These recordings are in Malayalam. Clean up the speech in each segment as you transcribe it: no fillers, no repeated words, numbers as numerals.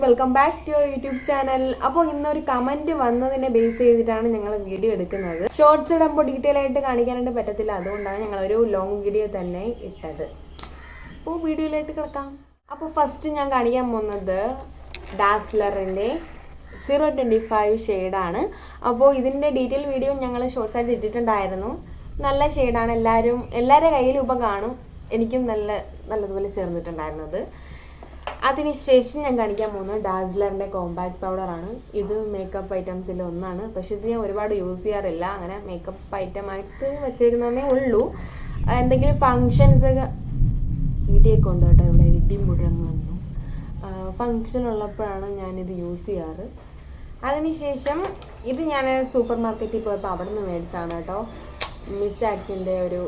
Welcome back to YouTube channel. അപ്പോൾ ഇന്നൊരു കമന്റ് വന്നതിനെ ബേസ് ചെയ്തിട്ടാണ് ഞങ്ങൾ വീഡിയോ എടുക്കുന്നത്. ഷോർട്സ് ഇടുമ്പോൾ ഡീറ്റെയിൽ ആയിട്ട് കാണിക്കാനായിട്ട് പറ്റത്തില്ല, അതുകൊണ്ടാണ് ഞങ്ങൾ ഒരു ലോങ് വീഡിയോ തന്നെ ഇട്ടത്. അപ്പോൾ വീഡിയോയിലായിട്ട് കിടക്കാം. അപ്പോൾ ഫസ്റ്റ് ഞാൻ കാണിക്കാൻ പോകുന്നത് ഡാസ്ലറിൻ്റെ 025 ഷെയ്ഡാണ്. അപ്പോൾ ഇതിൻ്റെ ഡീറ്റെയിൽ വീഡിയോ ഞങ്ങൾ ഷോർട്സ് ആയിട്ട് ഇട്ടിട്ടുണ്ടായിരുന്നു. നല്ല ഷെയ്ഡാണ്, എല്ലാവരുടെ കയ്യിലും ഇപ്പം കാണും. എനിക്കും നല്ലതുപോലെ ചേർന്നിട്ടുണ്ടായിരുന്നത്. അതിനുശേഷം ഞാൻ കാണിക്കാൻ പോകുന്നത് ഡാസ്ലറിൻ്റെ കോമ്പാക്ട് പൗഡറാണ്. ഇത് മേക്കപ്പ് ഐറ്റംസിൽ ഒന്നാണ്, പക്ഷെ ഇത് ഞാൻ ഒരുപാട് യൂസ് ചെയ്യാറില്ല. അങ്ങനെ മേക്കപ്പ് ഐറ്റമായിട്ട് വെച്ചേക്കുന്നതേ ഉള്ളൂ. എന്തെങ്കിലും ഫങ്ഷൻസ് ഒക്കെ ഇടിയൊക്കെ ഉണ്ട് കേട്ടോ, ഇവിടെ ഇടി മുഴങ്ങുന്നു. ഫങ്ഷൻ ഉള്ളപ്പോഴാണ് ഞാനിത് യൂസ് ചെയ്യാറ്. അതിനുശേഷം ഇത് ഞാൻ സൂപ്പർ മാർക്കറ്റിൽ പോയപ്പോൾ അവിടെ നിന്ന് മേടിച്ചാണ് കേട്ടോ. മിസ് ആക്സിൻ്റെ ഒരു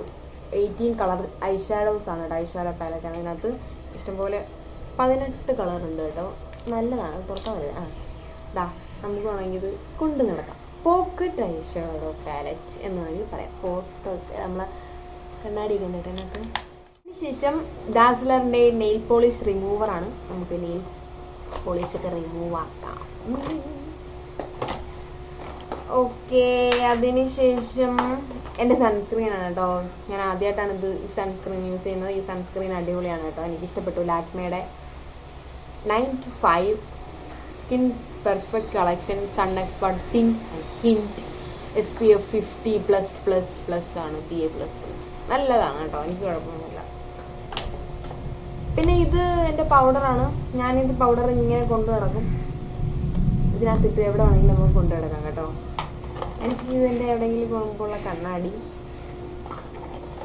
18 കളർ ഐഷാഡോസ് ആണ് കേട്ടോ. ഐഷാഡോ പാലറ്റാണ്. അതിനകത്ത് ഇഷ്ടംപോലെ 18 കളറുണ്ട് കേട്ടോ. നല്ലതാണ്, തുറക്കാൻ വരുന്നത്. നമുക്ക് വേണമെങ്കിൽ ഇത് കൊണ്ടു നടക്കാം. പോക്കറ്റ് ഐഷാഡോ പാലറ്റ് എന്ന് വേണമെങ്കിൽ പറയാം. ഫോട്ടോ നമ്മളെ കണ്ണാടി കണ്ടിട്ട് അതിനകത്ത്. അതിനുശേഷം ഡാസ്ലറിൻ്റെ നെയിൽ പോളിഷ് റിമൂവറാണ്. നമുക്ക് നെയിൽ പോളിഷൊക്കെ റിമൂവ് ആക്കാം. ഓക്കെ, അതിനുശേഷം എൻ്റെ സൺസ്ക്രീനാണ് കേട്ടോ. ഞാൻ ആദ്യമായിട്ടാണ് ഈ സൺസ്ക്രീൻ യൂസ് ചെയ്യുന്നത്. ഈ സൺസ്ക്രീൻ അടിപൊളിയാണ് കേട്ടോ, എനിക്കിഷ്ടപ്പെട്ടു. ലാക്മേയുടെ 9 to 5 skin perfect collection sun expert think hint SPF 50+++ ആണ്. PA++. നല്ലതാണ് കേട്ടോ, എനിക്ക് കുഴപ്പമൊന്നുമില്ല. പിന്നെ ഇത് എൻ്റെ പൗഡറാണ്. ഞാനിത് പൗഡർ ഇങ്ങനെ കൊണ്ടു നടക്കും. ഇതിനകത്തിട്ട് എവിടെ വേണമെങ്കിലും നമുക്ക് കൊണ്ടു നടക്കാം കേട്ടോ. അതിനുശേഷം ഇതിൻ്റെ എവിടെയെങ്കിലും പോകുമ്പോഴുള്ള കണ്ണാടി.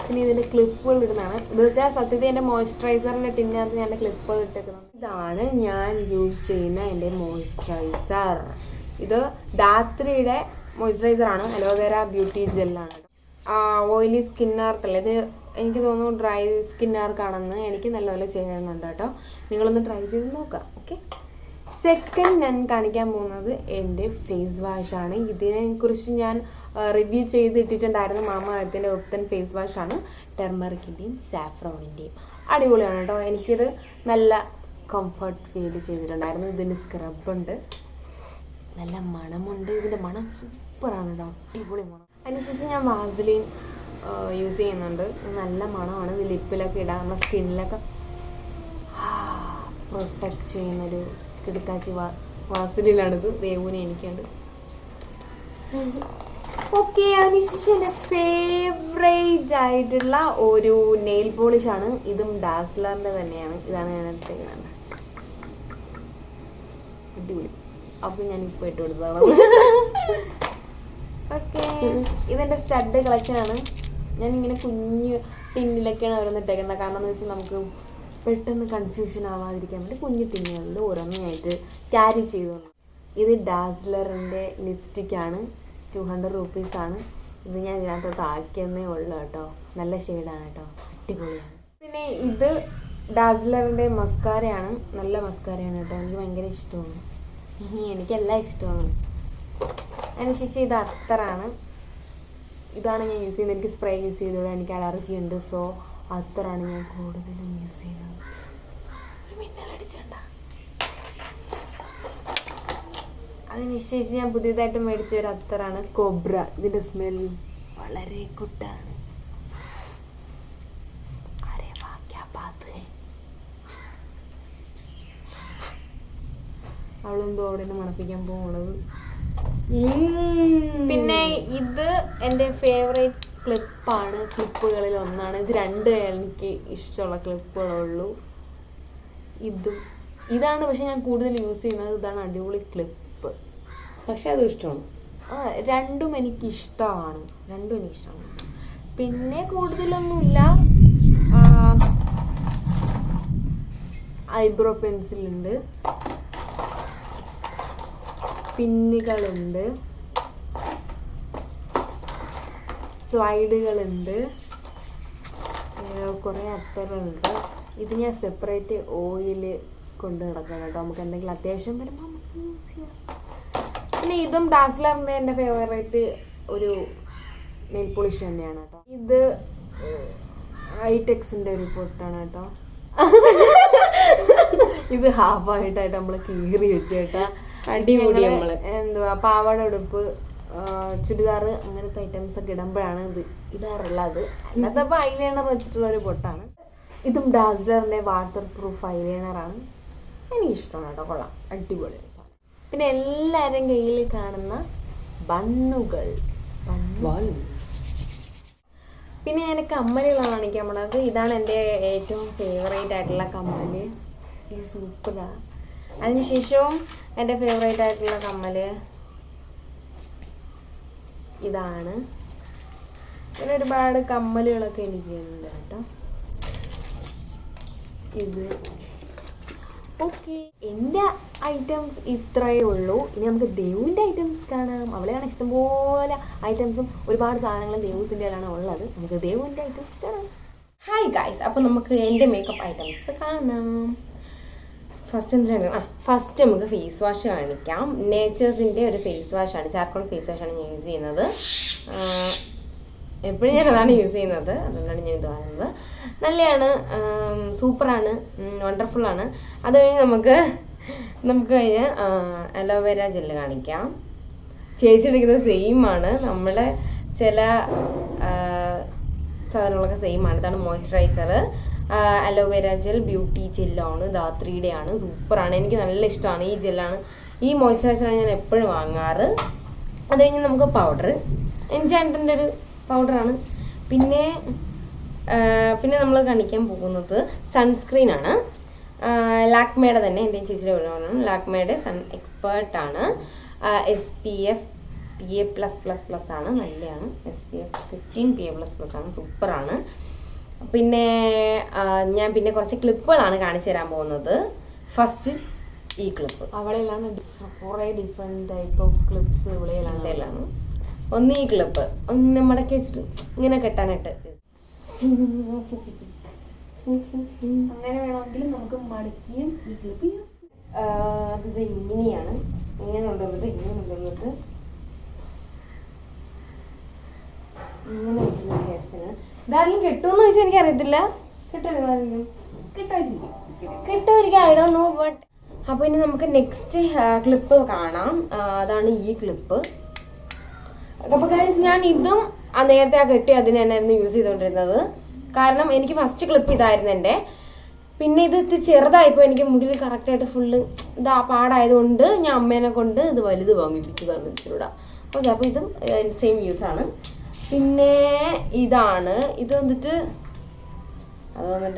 പിന്നെ ഇതിൻ്റെ ക്ലിപ്പുകൾ ഇടുന്നതാണ്. ഇത് വെച്ചാൽ സത്യത്തിൽ എൻ്റെ മോയ്സ്ചറൈസറിൻ്റെ ടിന്നകത്ത് ഞാൻ ക്ലിപ്പുകൾ ഇട്ടേക്കുന്നത്. ഇതാണ് ഞാൻ യൂസ് ചെയ്യുന്ന എൻ്റെ മോയ്സ്ചറൈസർ. ഇത് ധാത്രിയുടെ മോയ്സ്ചറൈസറാണ്. അലോവേര ബ്യൂട്ടി ജെല്ലാണ്. ഓയിലി സ്കിന്നാർക്കല്ലേ ഇത്, എനിക്ക് തോന്നുന്നു ഡ്രൈ സ്കിന്നാർക്കാണെന്ന്. എനിക്ക് നല്ലപോലെ ചെയ്യുന്നുണ്ട് കേട്ടോ. നിങ്ങളൊന്ന് ട്രൈ ചെയ്ത് നോക്കാം. ഓക്കെ, സെക്കൻഡ് ഞാൻ കാണിക്കാൻ പോകുന്നത് എൻ്റെ ഫേസ് വാഷാണ്. ഇതിനെക്കുറിച്ച് ഞാൻ റിവ്യൂ ചെയ്തിട്ടിട്ടുണ്ടായിരുന്നു. മാമാഅർത്തിൻ്റെ ഉപ്തൻ ഫേസ് വാഷാണ്. ടെർമറിക്കിൻ്റെയും സാഫ്രോണിൻ്റെയും അടിപൊളിയാണ് കേട്ടോ. എനിക്കിത് നല്ല കംഫർട്ട് ഫീൽ ചെയ്തിട്ടുണ്ടായിരുന്നു. ഇതിന് സ്ക്രബുണ്ട്, നല്ല മണമുണ്ട്. ഇതിൻ്റെ മണം സൂപ്പറാണ് കേട്ടോ, അടിപൊളി മണം. അതിനുശേഷം ഞാൻ വാസലിൻ യൂസ് ചെയ്യുന്നുണ്ട്. നല്ല മണമാണ്. ഇത് ലിപ്പിലൊക്കെ ഇടാം, നമ്മുടെ സ്കിന്നിലൊക്കെ പ്രൊട്ടക്റ്റ് ചെയ്യുന്നൊരു കിടക്കാച്ചി വാസലിനാണിത്. ദേവുവിന് എനിക്കുണ്ട്. ഓക്കെ, അതിനുശേഷം എൻ്റെ ഫേവറേറ്റ് ആയിട്ടുള്ള ഒരു നെയിൽ പോളിഷാണ്. ഇതും ഡാസ്ലറിൻ്റെ തന്നെയാണ്. ഇതാണ് ഞാൻ എടുത്തേക്കുന്നത്. അടിപൊളി. അപ്പം ഞാനിപ്പോൾ ഇട്ട് കൊടുത്തതാണ്. ഓക്കെ, ഇതെൻ്റെ സ്റ്റഡ് കളക്ഷനാണ്. ഞാനിങ്ങനെ കുഞ്ഞു ടിന്നിലൊക്കെയാണ് ഓരോന്നിട്ടേക്കുന്നത്. കാരണം എന്ന് വെച്ചാൽ നമുക്ക് പെട്ടെന്ന് കൺഫ്യൂഷൻ ആവാതിരിക്കാൻ വേണ്ടി കുഞ്ഞു ടിന്നുകളിൽ ഓരോന്നായിട്ട് ക്യാരി ചെയ്തു. ഇത് ഡാസ്ലറിൻ്റെ ലിപ്സ്റ്റിക്കാണ്. 200 rupees. ഇത് ഞാൻ ഇതിനകത്തോട്ട് ആക്കിയെന്നേ ഉള്ളൂ കേട്ടോ. നല്ല ഷെയ്ഡാണ് കേട്ടോ, അടിപൊളിയാണ്. പിന്നെ ഇത് ഡാസ്ലറിൻ്റെ മസ്കാരയാണ്. നല്ല മസ്കാരയാണ് കേട്ടോ, എനിക്ക് ഭയങ്കര ഇഷ്ടമാണ്. എനിക്കെല്ലാം ഇഷ്ടമാണ്. അതിനുശേഷം ഇത് അത്തറാണ്. ഇതാണ് ഞാൻ യൂസ് ചെയ്യുന്നത്. എനിക്ക് സ്പ്രേ യൂസ് ചെയ്തോളൂ, എനിക്ക് അലർജി ഉണ്ട്. സോ അത്തറാണ് ഞാൻ കൂടുതലും യൂസ് ചെയ്യുന്നത്. അതിനുശേഷം ഞാൻ പുതിയതായിട്ട് മേടിച്ച ഒരു അത്തറാണ് കോബ്ര. ഇതിൻ്റെ സ്മെൽ വളരെ ഗുഡാണ്. അവളെന്തോ അവിടെ നിന്ന് മണപ്പിക്കാൻ പോകുന്നത്. പിന്നെ ഇത് എൻ്റെ ഫേവറേറ്റ് ക്ലിപ്പാണ്. ക്ലിപ്പുകളിൽ ഒന്നാണ് ഇത്. 2 എനിക്ക് ഇഷ്ടമുള്ള ക്ലിപ്പുകളുള്ളൂ. ഇതാണ് പക്ഷെ ഞാൻ കൂടുതൽ യൂസ് ചെയ്യുന്നത്. ഇതാണ് അടിപൊളി ക്ലിപ്പ്, പക്ഷെ അതും ഇഷ്ടമാണ്. രണ്ടും എനിക്കിഷ്ടമാണ്. പിന്നെ കൂടുതലൊന്നുമില്ല. ഐബ്രോ പെൻസിലുണ്ട്, പിന്നുകളുണ്ട്, സ്ലൈഡുകളുണ്ട്, കുറേ അത്തറുണ്ട്. ഇത് ഞാൻ സെപ്പറേറ്റ് ഓയിൽ കൊണ്ട് നടക്കണം കേട്ടോ. നമുക്ക് എന്തെങ്കിലും അത്യാവശ്യം വരുമ്പോൾ നമുക്ക് യൂസ് ചെയ്യാം. പിന്നെ ഇതും ഡാസ്ലറിൻ്റെ എൻ്റെ ഫേവറേറ്റ് ഒരു നെയിൽ പോളിഷ് തന്നെയാണ് കേട്ടോ. ഇത് ഐടെക്സിൻ്റെ ഒരു പൊട്ടാണ് കേട്ടോ. ഇത് ഹാഫായിട്ടായിട്ട് നമ്മൾ കീറി വെച്ച് കേട്ടാ. അടിപൊളി. നമ്മള് എന്തുവാ പാവാട ഉടുപ്പ്, ചുരിദാർ അങ്ങനത്തെ ഐറ്റംസ് ഒക്കെ ഇടുമ്പോഴാണ് ഇത് ഇടാറുള്ളത്. അല്ലാത്തപ്പോൾ ഐലൈനർ വെച്ചിട്ടുള്ള ഒരു പൊട്ടാണ്. ഇതും ഡാസ്ലറിന്റെ വാട്ടർ പ്രൂഫ് ഐലൈനറാണ്. എനിക്കിഷ്ടമാണ് കേട്ടോ, കൊള്ളാം, അടിപൊളി. പിന്നെ എല്ലാവരും കയ്യിൽ കാണുന്ന ബണ്ണുകൾ. പിന്നെ ഞാൻ കമ്മലുകളാണ് കാണിക്കാൻ പോണത്. ഇതാണ് എൻ്റെ ഏറ്റവും ഫേവറേറ്റ് ആയിട്ടുള്ള കമ്മല്. ഇത് സൂപ്പറാണ്. അതിനുശേഷവും എൻ്റെ ഫേവറേറ്റ് ആയിട്ടുള്ള കമ്മല് ഇതാണ്. പിന്നെ ഒരുപാട് കമ്മലുകളൊക്കെ എനിക്ക് ഉണ്ട് കേട്ടോ. ഇത് ഓക്കെ. എൻ്റെ ഐറ്റംസ് ഇത്രയേ ഉള്ളൂ. ഇനി നമുക്ക് ദേവുവിൻ്റെ ഐറ്റംസ് കാണാം. അവിടെയാണ് ഇഷ്ടംപോലെ ഐറ്റംസും ഒരുപാട് സാധനങ്ങളും ദേവൂസിൻ്റെയിലാണ് ഉള്ളത്. നമുക്ക് ദേവുവിൻ്റെ ഐറ്റംസ് കാണാം. ഹായ് ഗൈസ്, അപ്പോൾ നമുക്ക് എൻ്റെ മേക്കപ്പ് ഐറ്റംസ് കാണാം. ഫസ്റ്റ് എന്തിനാണ്? ഫസ്റ്റ് നമുക്ക് ഫേസ് വാഷ് കാണിക്കാം. നേച്ചേഴ്സിൻ്റെ ഒരു ഫേസ് വാഷാണ്, ചാർക്കോൾ ഫേസ് വാഷാണ് ഞാൻ യൂസ് ചെയ്യുന്നത്. എപ്പോഴും ഞാൻ അതാണ് യൂസ് ചെയ്യുന്നത്, അതുകൊണ്ടാണ് ഞാൻ ഇത് വാങ്ങുന്നത്. നല്ലതാണ്, സൂപ്പറാണ്, വണ്ടർഫുള്ളാണ്. അത് കഴിഞ്ഞ് നമുക്ക് കഴിഞ്ഞ് അലോവേര ജെല്ല് കാണിക്കാം. ചേച്ചി എടുക്കുന്നത് സെയിമാണ്. നമ്മുടെ ചില സാധനങ്ങളൊക്കെ സെയിമാണ്. ഇതാണ് മോയ്സ്ചറൈസർ, അലോവേര ജെൽ ബ്യൂട്ടി ജെല്ലാണ്, ധാത്രിയുടെ ആണ്. സൂപ്പറാണ്, എനിക്ക് നല്ല ഇഷ്ടമാണ് ഈ ജെല്ലാണ്. ഈ മോയ്സ്ചറൈസറാണ് ഞാൻ എപ്പോഴും വാങ്ങാറ്. അത് കഴിഞ്ഞ് നമുക്ക് പൗഡർ, എൻചാൻറ്റിൻ്റെ ഒരു പൗഡറാണ്. പിന്നെ നമ്മൾ കാണിക്കാൻ പോകുന്നത് സൺസ്ക്രീനാണ്. ലാക്മേയുടെ തന്നെ, എൻ്റെ ചേച്ചിയുടെ ഒരു ലാക്മേയുടെ സൺ എക്സ്പേർട്ടാണ്. SPF PA+++ ആണ്, നല്ലതാണ്. SPF 15 PA++ ആണ്, സൂപ്പറാണ്. പിന്നെ ഞാൻ പിന്നെ കുറച്ച് ക്ലിപ്പുകളാണ് കാണിച്ചു തരാൻ പോകുന്നത്. ഫസ്റ്റ് ഈ ക്ലിപ്പ്. അവളെല്ലാം കുറേ ഡിഫറെൻറ്റ് ടൈപ്പ് ഓഫ് ക്ലിപ്സ് ഇവിടെയെല്ലാം. ഒന്ന് ഈ ക്ലിപ്പ് ഒന്ന് മടക്കി വെച്ചിട്ട് ഇങ്ങനെ കെട്ടാനായിട്ട്, അങ്ങനെ വേണമെങ്കിൽ നമുക്ക് മടക്കിയും ഈ ക്ലിപ്പ് അത് ഇങ്ങനെയാണ്. ഇങ്ങനെ കൊണ്ടുവന്നിട്ട് ഇങ്ങനെ കൊണ്ടുവന്നിട്ട് ഇങ്ങനെ ഹെയർസിന് ഇതാരെങ്കിലും കിട്ടുമെന്ന് ചോദിച്ചാൽ എനിക്ക് അറിയത്തില്ല. കിട്ടുമായിരിക്കും, ഐ ഡോണ്ട് നോ. ബട്ട് അപ്പോൾ ഇനി നമുക്ക് നെക്സ്റ്റ് ക്ലിപ്പ് കാണാം. അതാണ് ഈ ക്ലിപ്പ്. അപ്പോൾ ഗൈസ്, ഞാൻ ഇതും നേരത്തെ കെട്ടി അതിന് തന്നെയായിരുന്നു യൂസ് ചെയ്തുകൊണ്ടിരുന്നത്. കാരണം എനിക്ക് ഫസ്റ്റ് ക്ലിപ്പ് ഇതായിരുന്നു എൻ്റെ. പിന്നെ ഇത് ചെറുതായപ്പോൾ എനിക്ക് മുടിയിൽ കറക്റ്റായിട്ട് ഫുള്ള് പാടായതുകൊണ്ട് ഞാൻ അമ്മേനെ കൊണ്ട് ഇത് വലുത് വാങ്ങിപ്പിച്ചതാണ് ഇച്ചിരൂടെ. ഓക്കെ, അപ്പോൾ ഇതും സെയിം യൂസാണ്. പിന്നെ ഇതാണ്, ഇത് വന്നിട്ട്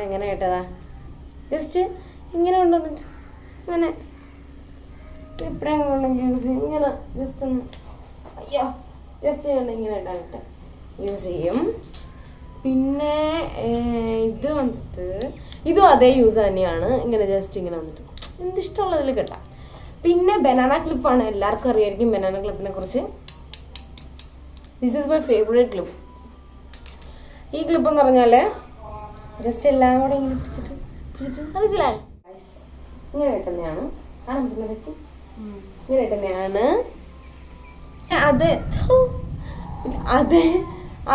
എങ്ങനെ കേട്ടതാ, ജസ്റ്റ് ഇങ്ങനെ കൊണ്ടുവന്നിട്ട് ഇങ്ങനെ എപ്പോഴെങ്കിലും യൂസ് ചെയ്യും. ഇങ്ങനെ ജസ്റ്റ് ഒന്ന് ഇങ്ങനെ ഇടാനിട്ട് യൂസ് ചെയ്യും. പിന്നെ ഇത് വന്നിട്ട് ഇതും അതേ യൂസ് തന്നെയാണ്. ഇങ്ങനെ ജസ്റ്റ് ഇങ്ങനെ വന്നിട്ട് എന്തിഷ്ടമുള്ളതിൽ കെട്ടാം. പിന്നെ ബനാന ക്ലിപ്പാണ്, എല്ലാവർക്കും അറിയായിരിക്കും ബനാന ക്ലിപ്പിനെ കുറിച്ച്. This is my favourite clip. ഈ ക്ലിപ്പ് എന്ന് പറഞ്ഞാൽ ജസ്റ്റ് എല്ലാം കൂടെ ഇങ്ങനെ പിടിച്ചിട്ട് അറിയത്തില്ല, ഇങ്ങനെ കെട്ടുന്നതാണ്. കാണാൻ പറ്റുന്ന വെച്ച് ഇങ്ങനെ കെട്ടുന്നതാണ്.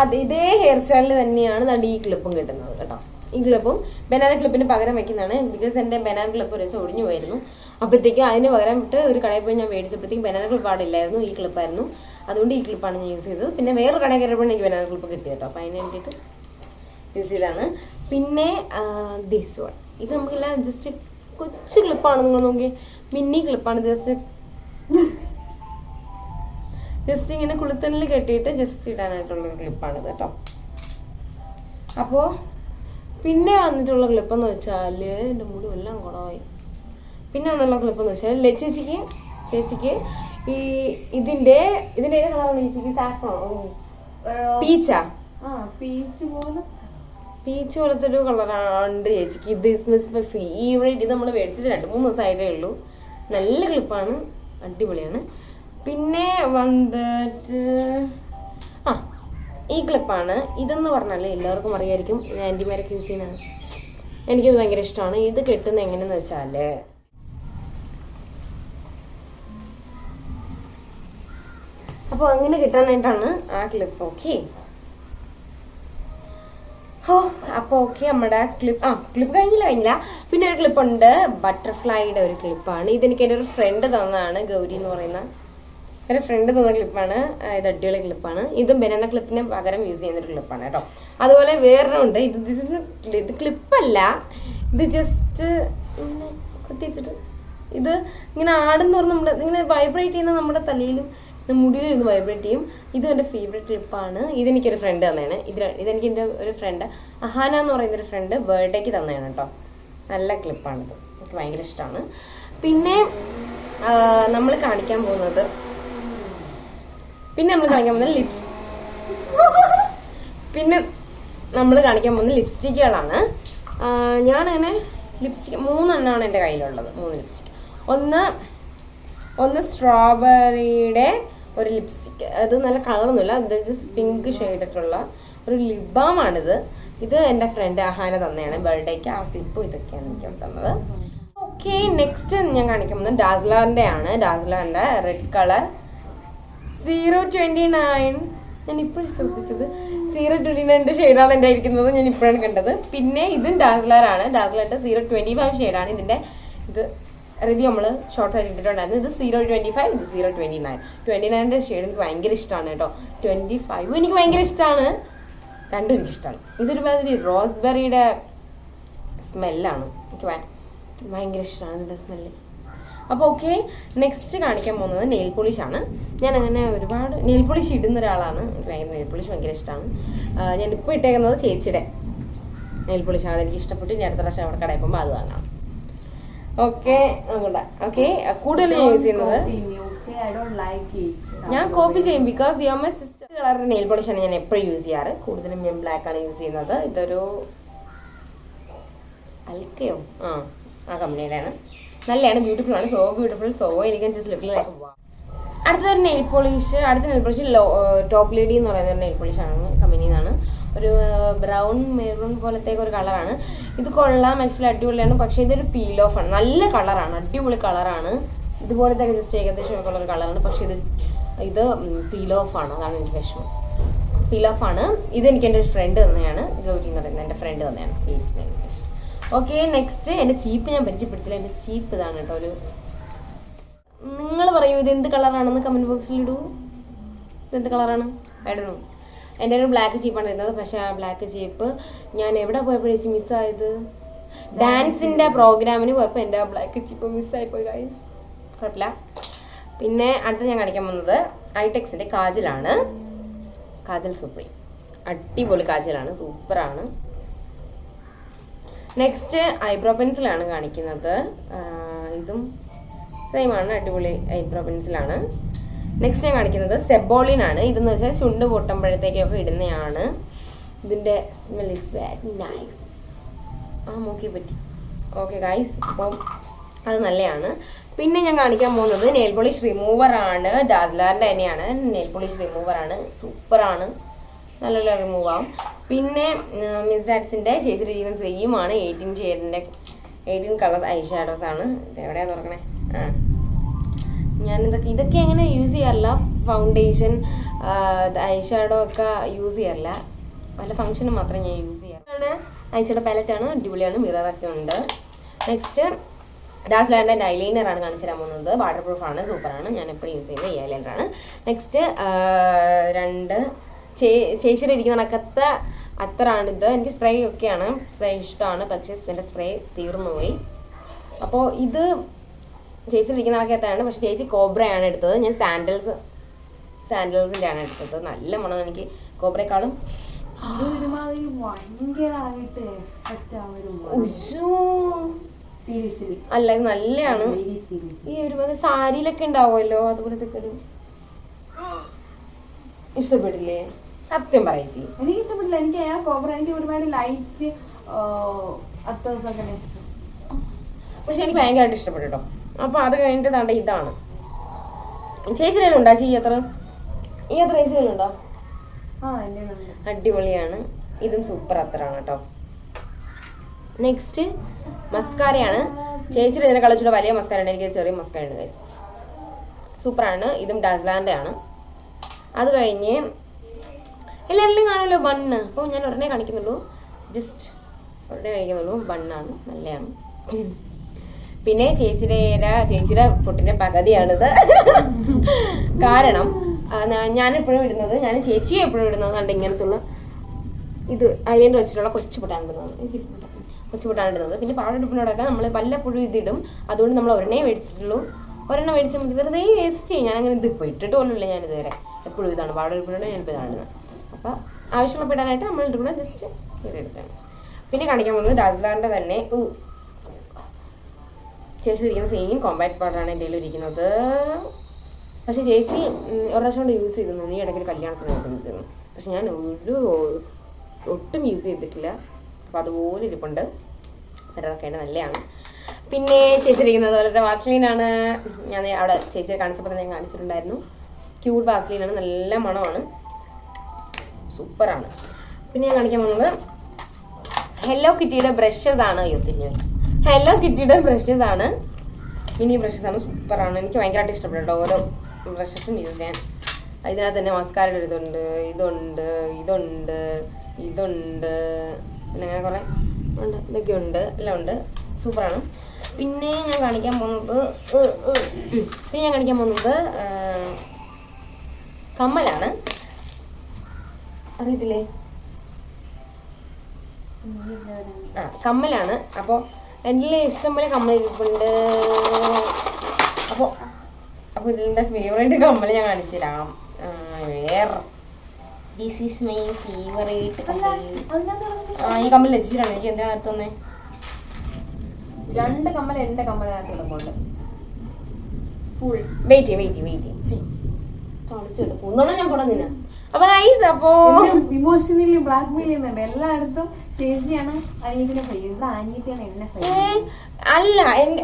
അത് ഇതേ ഹെയർ സ്റ്റൈലിൽ തന്നെയാണ് ഈ ക്ലിപ്പും കിട്ടുന്നത് കേട്ടോ. ഈ ക്ലിപ്പും ബനാന ക്ലിപ്പിന് പകരം വയ്ക്കുന്നതാണ്. ബിക്കോസ് എൻ്റെ ബനാന ക്ലിപ്പ് ഒരു ദിവസം ഒടിഞ്ഞു പോയിരുന്നു. അപ്പോഴത്തേക്കും അതിന് പകരം വിട്ട് ഒരു കടയിൽ പോയി ഞാൻ മേടിച്ചപ്പോഴത്തേക്കും ബനാന ക്ലിപ്പ് പാടില്ലായിരുന്നു, ഈ ക്ലിപ്പായിരുന്നു. അതുകൊണ്ട് ഈ ക്ലിപ്പാണ് ഞാൻ യൂസ് ചെയ്തത്. പിന്നെ വേറൊരു കടയിൽ കയറിയപ്പോൾ എനിക്ക് ബനാന ക്ലിപ്പ് കിട്ടി കേട്ടോ. അപ്പോൾ അതിന് വേണ്ടിയിട്ട് യൂസ് ചെയ്താണ്. പിന്നെ ദിസ് വൺ, ഇത് നമുക്കെല്ലാം ജസ്റ്റ് കൊച്ചു ക്ലിപ്പാണ്. നിങ്ങൾ നോക്കി, മിനി ക്ലിപ്പാണ്. ജസ്റ്റ് ഇങ്ങനെ കുളുത്തനിൽ കെട്ടിയിട്ട് ജസ്റ്റ് ഇടാനായിട്ടുള്ളൊരു ക്ലിപ്പാണിത് കേട്ടോ. അപ്പോൾ പിന്നെ വന്നിട്ടുള്ള ക്ലിപ്പെന്ന് വെച്ചാൽ എൻ്റെ മുടി എല്ലാം കുളമായി. പിന്നെ വന്നുള്ള ക്ലിപ്പെന്ന് വെച്ചാൽ ചേച്ചിക്ക് ഈ ഇതിൻ്റെ ഏത് കളറാണ് ചേച്ചിക്ക്? സാഫ്രോൺ, പീച്ചാ? പീച്ച് പോലത്തെ ഒരു കളറാണ് ചേച്ചിക്ക്. This means my favourite. ഇത് നമ്മൾ മേടിച്ചിട്ട് 2-3 ദിവസമായിട്ടേ ഉള്ളൂ. നല്ല ക്ലിപ്പാണ്, അടിപൊളിയാണ്. പിന്നെ വന്നിട്ട് ഈ ക്ലിപ്പാണ്. ഇതെന്ന് പറഞ്ഞാൽ എല്ലാവർക്കും അറിയായിരിക്കും, ഞാൻ ആൻറ്റിമാരൊക്കെ യൂസ് ചെയ്യുന്നതാണ്. എനിക്കത് ഭയങ്കര ഇഷ്ടമാണ്. ഇത് കെട്ടുന്നത് എങ്ങനെയെന്ന് വെച്ചാൽ അപ്പോൾ അങ്ങനെ കിട്ടാനായിട്ടാണ് ആ ക്ലിപ്പ്. ഓക്കെ, ഓ അപ്പോൾ ഓക്കെ നമ്മുടെ ക്ലിപ്പ് കഴിഞ്ഞില്ല. പിന്നെ ഒരു ക്ലിപ്പുണ്ട്, ബട്ടർഫ്ലൈയുടെ ഒരു ക്ലിപ്പാണ്. ഇതെനിക്ക് എൻ്റെ ഒരു ഫ്രണ്ട് തന്നതാണ്, ഗൗരി എന്ന് പറയുന്ന ഒരു ഫ്രണ്ട് തന്ന ക്ലിപ്പാണ്. ഇത് അടിപൊളി ക്ലിപ്പാണ്. ഇതും ബനാന ക്ലിപ്പിന് പകരം യൂസ് ചെയ്യുന്നൊരു ക്ലിപ്പാണ് കേട്ടോ. അതുപോലെ വേറൊന്നുണ്ട്, ഇത് ക്ലിപ്പല്ല, ഇത് ജസ്റ്റ് ഇങ്ങനെ കുത്തിച്ചിട്ട് ഇത് ഇങ്ങനെ ആടുന്ന പറഞ്ഞ് നമ്മുടെ ഇങ്ങനെ വൈബ്രേറ്റ് ചെയ്യുന്ന നമ്മുടെ തലയിലും മുടിയിലിരുന്ന് വൈബ്രേറ്റ് ചെയ്യും. ഇതും എൻ്റെ ഫേവറേറ്റ് ക്ലിപ്പാണ്. ഇതെനിക്കൊരു ഫ്രണ്ട് തന്നെയാണ്. ഇതെനിക്ക് എൻ്റെ ഒരു ഫ്രണ്ട് അഹാന എന്ന് പറയുന്നൊരു ഫ്രണ്ട് ബർത്ത്ഡേക്ക് തന്നെയാണ് കേട്ടോ. നല്ല ക്ലിപ്പാണിത്, എനിക്ക് ഭയങ്കര ഇഷ്ടമാണ്. പിന്നെ നമ്മൾ കാണിക്കാൻ പോകുന്നത് ലിപ്സ്റ്റിക്കുകളാണ്. ഞാനങ്ങനെ ലിപ്സ്റ്റിക്ക് 3 എണ്ണമാണ് എൻ്റെ കയ്യിലുള്ളത്. 3 ലിപ്സ്റ്റിക്ക്. ഒന്ന് സ്ട്രോബെറിയുടെ ഒരു ലിപ്സ്റ്റിക്ക്, അത് നല്ല കളറൊന്നുമില്ല, അത് ജസ്റ്റ് പിങ്ക് ഷെയ്ഡായിട്ടുള്ള ഒരു ലിപ് ബാമാണിത്. ഇത് എൻ്റെ ഫ്രണ്ട് അഹാന തന്നെയാണ് ബർത്ത്ഡേക്ക്. ആ ക്ലിപ്പും ഇതൊക്കെയാണ് എനിക്ക് തന്നത്. ഓക്കെ, നെക്സ്റ്റ് ഞാൻ കാണിക്കുന്നത് ഡാസ്ലറിൻ്റെ ആണ്. ഡാസ്ലറിൻ്റെ റെഡ് കളർ 029. ഞാൻ ഇപ്പോഴും ശ്രദ്ധിച്ചത് 029 ഷെയ്ഡാണ് എൻ്റെ ഇരിക്കുന്നത്, ഞാൻ ഇപ്പോഴാണ് കണ്ടത്. പിന്നെ ഇതും ഡാസ്ലറാണ്. ഡാസ്ലറിൻ്റെ 025 ഷെയ്ഡാണ്. ഇത് റിവ്യൂ നമ്മൾ ഷോർട്ട്സ് ആയിട്ട് ഇട്ടിട്ടുണ്ടായിരുന്നു. ഇത് 025, ഇത് 029. 29ൻ്റെ ഷെയ്ഡ് എനിക്ക് ഭയങ്കര ഇഷ്ടമാണ് കേട്ടോ. 25 എനിക്ക് ഭയങ്കര ഇഷ്ടമാണ്. രണ്ടും എനിക്കിഷ്ടമാണ്. ഇതൊരു മാതിരി റോസ്ബെറിയുടെ സ്മെല്ലാണ്, എനിക്ക് ഭയങ്കര ഇഷ്ടമാണ് ഇതിൻ്റെ സ്മെല്ല്. അപ്പോൾ ഓക്കെ, നെക്സ്റ്റ് കാണിക്കാൻ പോകുന്നത് നെയിൽ പോളിഷാണ്. ഞാൻ അങ്ങനെ ഒരുപാട് നെയിൽ പോളിഷ് ഇടുന്ന ഒരാളാണ്. എനിക്ക് നെയിൽ പോളിഷ് ഭയങ്കര ഇഷ്ടമാണ്. ഞാനിപ്പോൾ ഇട്ടേക്കുന്നത് ചേച്ചിയുടെ നെയിൽ പോളിഷാണ്. അതെനിക്ക് ഇഷ്ടപ്പെട്ടു. ഞാൻ അടുത്ത പ്രാവശ്യം അവിടെ കടയിൽ പോകുമ്പോൾ അത് വാങ്ങാം. ഓക്കെ, ഓക്കെ, കൂടുതൽ ഞാൻ യൂസ് ചെയ്യുന്നത് ഞാൻ കോപ്പി ചെയ്യും. Because you are my sister. കളറിന്റെ നെയിൽ പോളിഷാണ് ഞാൻ എപ്പോഴും യൂസ് ചെയ്യാറ്. കൂടുതലും ഞാൻ ബ്ലാക്ക് ആണ് യൂസ് ചെയ്യുന്നത്. ഇതൊരു അൽക്കയോ ആ കമ്പനിയുടെയാണ്. നല്ലതാണ്, ബ്യൂട്ടിഫുൾ ആണ്. സോ ബ്യൂട്ടിഫുൾ, സോ എനിക്ക് ജസ്റ്റ് ലുക്കിൽ അടുത്ത നെയിൽ പോളിഷ് ടോപ്പ് ലേഡി എന്ന് പറയുന്ന ഒരു നെയിൽ പോളിഷാണ്, കമ്പനിയിൽ നിന്നാണ്. ഒരു ബ്രൗൺ മെറൂൺ പോലത്തേക്ക് ഒരു കളറാണ്. ഇത് കൊള്ളാം, ആക്ച്വലി അടിപൊളിയാണ്. പക്ഷേ ഇതൊരു പീൽ ഓഫ് ആണ്. നല്ല കളറാണ്, അടിപൊളി കളറാണ്. ഇതുപോലത്തെ ജസ്റ്റ് ഏകദേശം ഉള്ള ഒരു കളറാണ്. പക്ഷേ ഇത് പീൽ ഓഫ് ആണ്. അതാണ് എനിക്ക് വിഷമം. പീൽ ഓഫ് ആണ്. ഇതെനിക്ക് എൻ്റെ ഒരു ഫ്രണ്ട് തന്നെയാണ്, ഗൗരി എന്ന് പറയുന്നത് എൻ്റെ ഫ്രണ്ട് തന്നെയാണ്. ഓക്കെ, നെക്സ്റ്റ് എൻ്റെ ചീപ്പ് ഞാൻ പരിചയപ്പെടുത്തില്ല. എൻ്റെ ചീപ്പ് ഇതാണ് കേട്ടോ. നിങ്ങൾ പറയൂ ഇത് എന്ത് കളറാണെന്ന് കമൻറ്റ് ബോക്സിൽ ഇടൂ. ഇതെന്ത് കളറാണ്? ഇടണു. എൻ്റെ ഒരു ബ്ലാക്ക് ചീപ്പാണ് ഇരുന്നത്. പക്ഷേ ആ ബ്ലാക്ക് ചീപ്പ് ഞാൻ എവിടെ പോയപ്പോഴേക്കും മിസ്സായത്? ഡാൻസിൻ്റെ പ്രോഗ്രാമിന് പോയപ്പോൾ എൻ്റെ ആ ബ്ലാക്ക് ചീപ്പ് മിസ്സായിപ്പോയി ഗൈസ്. കുഴപ്പമില്ല. പിന്നെ അടുത്ത് ഞാൻ കാണിക്കാൻ പോകുന്നത് ഐടെക്സിൻ്റെ കാജലാണ്. കാജൽ സുപ്രീം, അടിപൊളി കാജലാണ്, സൂപ്പറാണ്. നെക്സ്റ്റ് ഐബ്രോ പെൻസിലാണ് കാണിക്കുന്നത്. ഇതും സെയിം ആണ്, അടിപൊളി ഐബ്രോ പെൻസിലാണ്. നെക്സ്റ്റ് ഞാൻ കാണിക്കുന്നത് സെബോളിനാണ്. ഇതെന്ന് വെച്ചാൽ ചുണ്ട് പൊട്ടുമ്പോഴത്തേക്കൊക്കെ ഇടുന്നതാണ്. ഇതിൻ്റെ സ്മെൽ ഇസ് വെരി നൈസ്. മൂക്കി പറ്റി. ഓക്കെ ഗൈസ്, അപ്പം അത് നല്ലതാണ്. പിന്നെ ഞാൻ കാണിക്കാൻ പോകുന്നത് നെയിൽ പോളിഷ് റിമൂവറാണ്. ഡാസ്ലറിൻ്റെ തന്നെയാണ് നെയിൽ പോളിഷ് റിമൂവറാണ്, സൂപ്പറാണ്, നല്ല റിമൂവ് ആവും. പിന്നെ മിസ് ആഡ്സിൻ്റെ ചേച്ചിരിക്കുന്ന സെയിമാണ് 18 കളർ ഐ ഷാഡോസ് ആണ്. ഇതെവിടെയാണ് തുറക്കണേ? ഇതൊക്കെ എങ്ങനെ യൂസ് ചെയ്യാറില്ല. ഫൗണ്ടേഷൻ, ഐ ഷാഡോ ഒക്കെ യൂസ് ചെയ്യാറില്ല. വല്ല ഫംഗ്ഷന് മാത്രമേ ഞാൻ യൂസ് ചെയ്യാറ്. ഐ ഷാഡോ പാലറ്റാണ്, അടിപൊളിയാണ്, മിററൊക്കെ ഉണ്ട്. നെക്സ്റ്റ് ഡാസ്ലറിൻ്റെ ഐലൈനറാണ് കാണിച്ചു തരാൻ പോകുന്നത്. വാട്ടർ പ്രൂഫാണ്, സൂപ്പറാണ്. ഞാൻ എപ്പോഴും യൂസ് ചെയ്യുന്നത് ഈ ഐലൈനറാണ്. നെക്സ്റ്റ് 2 ചേച്ചിയുടെ ഇരിക്കുന്ന കണക്കത്തെ അത്തറാണിത്. എനിക്ക് സ്പ്രേ ഒക്കെയാണ്, സ്പ്രേ ഇഷ്ടമാണ്. പക്ഷേ എൻ്റെ സ്പ്രേ തീർന്നുപോയി. അപ്പോൾ ഇത് ചേച്ചിയുടെ ഇരിക്കുന്ന കണക്കത്താണ്. പക്ഷേ ചേച്ചി കോബ്രയാണ് എടുത്തത്. ഞാൻ സാൻഡൽസിൻ്റെ ആണ് എടുത്തത്. നല്ല മണം എനിക്ക് കോബ്രയെക്കാളും. അല്ല, ഇത് നല്ലതാണ്. ഈ ഒരുപാട് സാരിയിലൊക്കെ ഉണ്ടാവുമല്ലോ, അതുപോലത്തെ ഒരു ഇഷ്ടപ്പെട്ടില്ലേ? സത്യം പറയിച്ചി, എനിക്ക് ഇഷ്ടപ്പെട്ടില്ല. എനിക്ക് കോബ്ര എനിക്ക് ഒരുപാട് ലൈറ്റ് അത്തേഴ്സൊക്കെ ഇഷ്ടം. പക്ഷെ എനിക്ക് ഭയങ്കരമായിട്ട് ഇഷ്ടപ്പെട്ടു കേട്ടോ. അപ്പോൾ അത് കഴിഞ്ഞിട്ട് താണ്ട ഇതാണ്. ചേച്ചിയിലുണ്ടോ ഈ അത്ര ചേച്ചിയിലുണ്ടോ? അടിപൊളിയാണ്, ഇതും സൂപ്പർ അത്തറാണ് കേട്ടോ. നെക്സ്റ്റ് മസ്കാരയാണ്. ചേച്ചിയുടെ ഇതിനെ കളിച്ചിട്ട് വലിയ മസ്കാരയുണ്ട്, എനിക്ക് ചെറിയ മസ്കാരയുണ്ട് ഗൈസ്. സൂപ്പറാണ്. ഇതും ഡാസ്ലറിൻ്റെ ആണ്. അത് കഴിഞ്ഞ് എല്ലാവരിലും കാണുമല്ലോ ബണ്ണ്. അപ്പോൾ ഞാൻ ഒരെണ്ണേ കാണിക്കുന്നുള്ളൂ. ജസ്റ്റ് ഒരെണ്ണേ കഴിക്കുന്നുള്ളൂ. ബണ്ണാണ്, നല്ലതാണ്. പിന്നെ ചേച്ചിയുടെ ഫുഡിന്റെ പകുതിയാണിത്. കാരണം ഞാനെപ്പോഴും ഇടുന്നത്, ഞാൻ ചേച്ചിയും എപ്പോഴും ഇടുന്നത് കണ്ട് ഇങ്ങനത്തുള്ള ഇത് അയിലൻ്റെ വെച്ചിട്ടുള്ള കൊച്ചുപൊട്ടാണ് ഇടുന്നത്. കൊച്ചുപൊട്ടാണ് ഇടുന്നത്. പിന്നെ പാവടടുപ്പിനോടൊക്കെ നമ്മൾ വല്ലപ്പോഴും ഇതിടും. അതുകൊണ്ട് നമ്മൾ ഒരെണ്ണേ മേടിച്ചിട്ടുള്ളൂ. ഒരെണ്ണം മേടിച്ചാൽ മതി, വെറുതെ വേസ്റ്റ് ചെയ്യും. ഞാനങ്ങനെ ഇതിപ്പോൾ ഇട്ടിട്ട് പോലുമില്ല ഞാനിതുവരെ. എപ്പോഴും ഇതാണ് പാവടടുപ്പിനോട് ഞാനിപ്പോൾ ഇതാണ് ഇടുന്നത്. അപ്പോൾ ആവശ്യമുള്ള ഇടാനായിട്ട് നമ്മൾ ഇടുമ്പോൾ ജസ്റ്റ് കയറി എടുത്താണ്. പിന്നെ കാണിക്കാൻ പോകുന്നത് ഡാസ്ലറിൻ്റെ തന്നെ ചേച്ചി ഇരിക്കുന്ന സെയിം കോമ്പാക്ട് പൗഡറാണ് എൻ്റെ ഇരിക്കുന്നത്. പക്ഷേ ചേച്ചി ഒരു പ്രാവശ്യം കൊണ്ട് യൂസ് ചെയ്തിരുന്നു. നീ ഇടയ്ക്കൊരു കല്യാണത്തിനൊക്കെ യൂസ് ചെയ്യുന്നു. പക്ഷെ ഞാൻ ഒട്ടും യൂസ് ചെയ്തിട്ടില്ല. അപ്പോൾ അതുപോലെ ഇരിപ്പുണ്ട്. ഇറക്കേണ്ട നല്ലതാണ്. പിന്നെ ചേച്ചി ഇരിക്കുന്നത് പോലത്തെ വാസ്ലീനാണ്. ഞാൻ അവിടെ ചേച്ചിയെ കാണിച്ചപ്പോൾ തന്നെ ഞാൻ കാണിച്ചിട്ടുണ്ടായിരുന്നു. ക്യൂട്ട് വാസ്ലീനാണ്, നല്ല മണമാണ്, സൂപ്പറാണ്. പിന്നെ ഞാൻ കാണിക്കാൻ പോകുന്നത് ഹെല്ലോ കിറ്റിയുടെ ബ്രഷസ് ആണ്. ഹെല്ലോ കിറ്റിയുടെ ബ്രഷസ് ആണ്, മിനി ബ്രഷസ് ആണ്, സൂപ്പറാണ്. എനിക്ക് ഭയങ്കരമായിട്ട് ഇഷ്ടപ്പെട്ടു ഓരോ ബ്രഷസും യൂസ് ചെയ്യാൻ. ഇതിനകത്ത് തന്നെ മസ്കാരയുടെ ഇതുണ്ട്, ഇതുണ്ട്, പിന്നെ അങ്ങനെ കുറേ ഉണ്ട്, ഇതൊക്കെ ഉണ്ട്, എല്ലാം ഉണ്ട്, സൂപ്പറാണ്. പിന്നെ ഞാൻ കാണിക്കാൻ പോകുന്നത് കമ്മലാണ്. അറിയത്തില്ലേ? കമ്മലാണ്. അപ്പോൾ എൻ്റെ ഇഷ്ടംപോലെ കമ്മൽ ഇരിപ്പുണ്ട്. അപ്പോൾ ഇതിൻ്റെ ഫേവറേറ്റ് കമ്മൽ ഞാൻ കാണിച്ചു തരാം. ദിസ് ഈസ് മൈ ഫേവറേറ്റ് കമ്മൽ. ഈ കമ്മൽ ലഭിച്ചിട്ടാണ് എനിക്ക് എന്താ തന്നെ 2 കമ്മൽ എൻ്റെ കമ്മലിനകത്ത് ഇടുന്നുണ്ട്. ഫുൾ വെയിറ്റ് ഒന്നോളം ഞാൻ പോടാ. അപ്പൊ ഗൈസ്, അപ്പോ ഇമോഷണലി ബ്ലാക്ക് മെയിൽ ചെയ്യുന്നുണ്ട്. എല്ലായിടത്തും ചേച്ചിയാണ് അനിയത്തിനെ ഫൈ, ഇവിടെ അനിയത്തിയാണ് എന്നെ ഫൈ. അല്ല,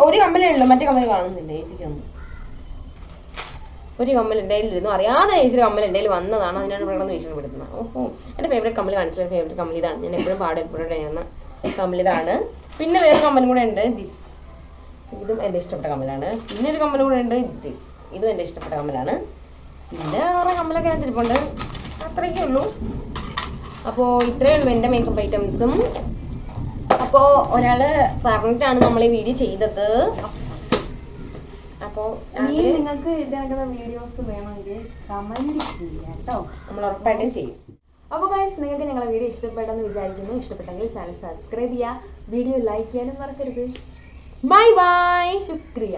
ഒരു കമ്മലേ ഉള്ളൂ, മറ്റേ കമ്മൽ കാണുന്നില്ല ചേച്ചിക്കൊന്നും. ഒരു കമ്മൽ എൻ്റെ കയ്യിലിരുന്നു, അറിയാതെ ചേച്ചിയുടെ കമ്മൽ എൻ്റെ കയ്യിൽ വന്നതാണ്. അതിനാണ് ഇവിടെ നിന്ന് ഭീഷണിപ്പെടുത്തുന്നത്. ഓഹോ, എൻ്റെ ഫേവറേറ്റ് കമ്മൽ കാണിച്ചില്ല. ഫേവറേറ്റ് കമ്മൽ ഇതാണ്. ഞാൻ എപ്പോഴും ചെയ്യുന്ന കമ്മൽ ഇതാണ്. പിന്നെ വേറെ കമ്മലും കൂടെ ഉണ്ട്, ഇതും എൻ്റെ ഇഷ്ടപ്പെട്ട കമ്മലാണ്. പിന്നെ ഒരു കമ്മലും കൂടെ ഉണ്ട്, ഇതും എൻ്റെ ഇഷ്ടപ്പെട്ട കമ്മലാണ്. പിന്നെ വേറെ കമ്മലൊക്കെ ഞാൻ തിരിപ്പുണ്ട്. അത്രയൊക്കെ ഉള്ളൂ. അപ്പോൾ ഇത്രയേ ഉള്ളൂ എൻ്റെ മേക്കപ്പ് ഐറ്റംസും. അപ്പോൾ ഒരാൾ പറഞ്ഞിട്ടാണ് നമ്മൾ ഈ വീഡിയോ ചെയ്തത്. അപ്പോൾ നിങ്ങൾക്ക് ഇതിനകത്തുന്ന വീഡിയോസ് വേണമെങ്കിൽ കമന്റ് ചെയ്യാം കേട്ടോ, നമ്മൾ ഉറപ്പായിട്ടും ചെയ്യും. അപ്പോൾ ഗൈസ്, നിങ്ങൾക്ക് ഞങ്ങളെ വീഡിയോ ഇഷ്ടപ്പെട്ടെന്ന് വിചാരിക്കുന്നു. ഇഷ്ടപ്പെട്ടെങ്കിൽ ചാനൽ സബ്സ്ക്രൈബ് ചെയ്യുക, വീഡിയോ ലൈക്ക് ചെയ്യാനും മറക്കരുത്. Bye bye, ശുക്രിയ.